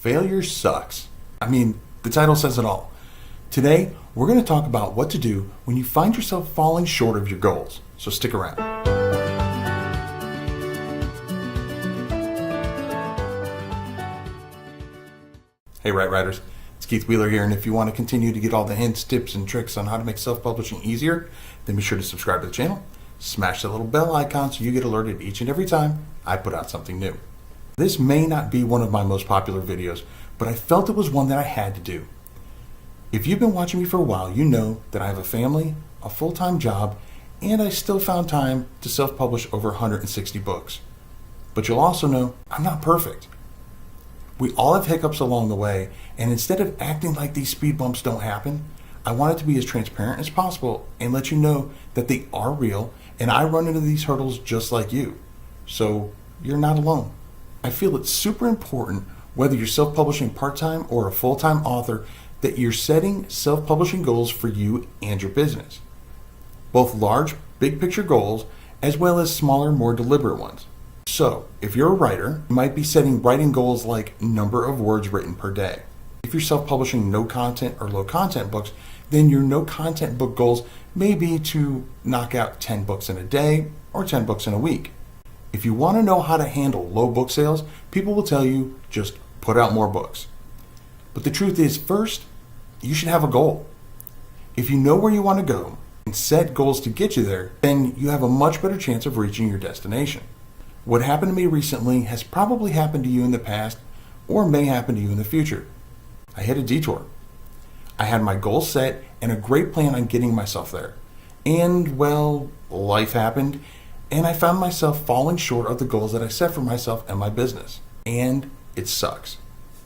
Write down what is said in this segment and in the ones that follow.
Failure sucks. I mean, the title says it all. Today, we're going to talk about what to do when you find yourself falling short of your goals. So stick around. Hey, Right Riders. It's Keith Wheeler here, and if you want to continue to get all the hints, tips, and tricks on how to make self-publishing easier, then be sure to subscribe to the channel. Smash that little bell icon so you get alerted each and every time I put out something new. This may not be one of my most popular videos, but I felt it was one that I had to do. If you've been watching me for a while, you know that I have a family, a full-time job, and I still found time to self-publish over 160 books. But you'll also know I'm not perfect. We all have hiccups along the way, and instead of acting like these speed bumps don't happen, I wanted to be as transparent as possible and let you know that they are real, and I run into these hurdles just like you. So you're not alone. I feel it's super important, whether you're self-publishing part-time or a full-time author, that you're setting self-publishing goals for you and your business. Both large, big-picture goals, as well as smaller, more deliberate ones. So, if you're a writer, you might be setting writing goals like number of words written per day. If you're self-publishing no-content or low-content books, then your no-content book goals may be to knock out 10 books in a day or 10 books in a week. If you want to know how to handle low book sales, people will tell you just put out more books. But the truth is, first, you should have a goal. If you know where you want to go and set goals to get you there, then you have a much better chance of reaching your destination. What happened to me recently has probably happened to you in the past or may happen to you in the future. I hit a detour. I had my goal set and a great plan on getting myself there. And, well, life happened, and I found myself falling short of the goals that I set for myself and my business. And it sucks.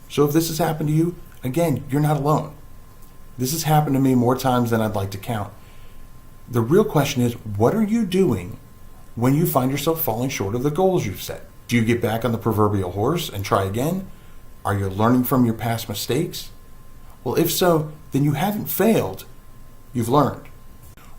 So if this has happened to you, again, you're not alone. This has happened to me more times than I'd like to count. The real question is, what are you doing when you find yourself falling short of the goals you've set? Do you get back on the proverbial horse and try again? Are you learning from your past mistakes? Well, if so, then you haven't failed, you've learned.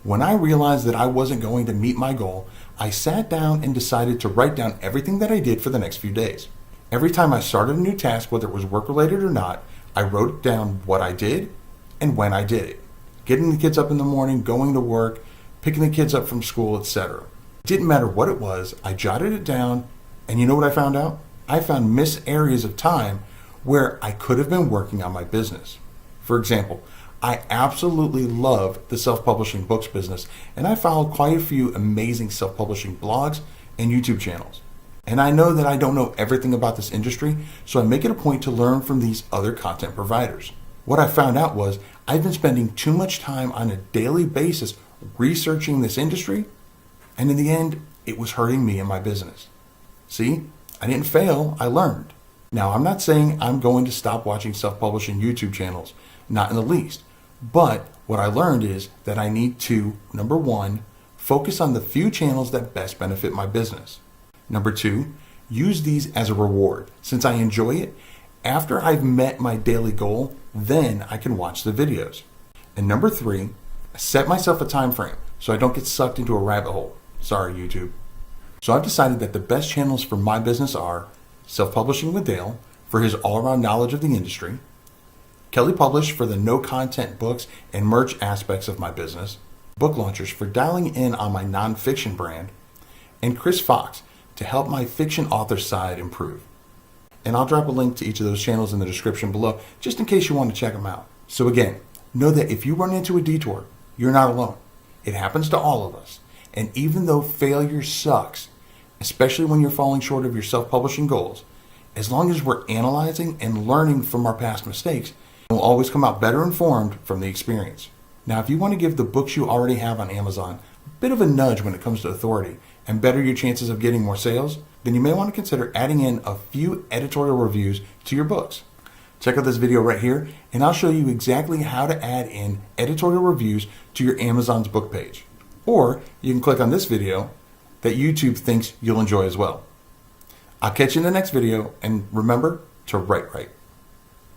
When I realized that I wasn't going to meet my goal, I sat down and decided to write down everything that I did for the next few days. Every time I started a new task, whether it was work-related or not, I wrote down what I did and when I did it. Getting the kids up in the morning, going to work, picking the kids up from school, etc. It didn't matter what it was, I jotted it down, and you know what I found out? I found missed areas of time where I could have been working on my business. For example, I absolutely love the self-publishing books business, and I followed quite a few amazing self-publishing blogs and YouTube channels. And I know that I don't know everything about this industry, so I make it a point to learn from these other content providers. What I found out was I've been spending too much time on a daily basis researching this industry, and in the end, it was hurting me and my business. See, I didn't fail, I learned. Now, I'm not saying I'm going to stop watching self-publishing YouTube channels, not in the least. But what I learned is that I need to, number one, focus on the few channels that best benefit my business. Number two, use these as a reward. Since I enjoy it, after I've met my daily goal, then I can watch the videos. And number three, set myself a time frame so I don't get sucked into a rabbit hole. Sorry, YouTube. So I've decided that the best channels for my business are Self-Publishing with Dale for his all-around knowledge of the industry, Kelly Publish for the no-content books and merch aspects of my business, Book Launchers for dialing in on my nonfiction brand, and Chris Fox to help my fiction author side improve. And I'll drop a link to each of those channels in the description below, just in case you want to check them out. So again, know that if you run into a detour, you're not alone. It happens to all of us. And even though failure sucks, especially when you're falling short of your self-publishing goals, as long as we're analyzing and learning from our past mistakes, we'll always come out better informed from the experience. Now, if you want to give the books you already have on Amazon a bit of a nudge when it comes to authority and better your chances of getting more sales, then you may want to consider adding in a few editorial reviews to your books. Check out this video right here, and I'll show you exactly how to add in editorial reviews to your Amazon's book page. Or you can click on this video that YouTube thinks you'll enjoy as well. I'll catch you in the next video, and remember to write right.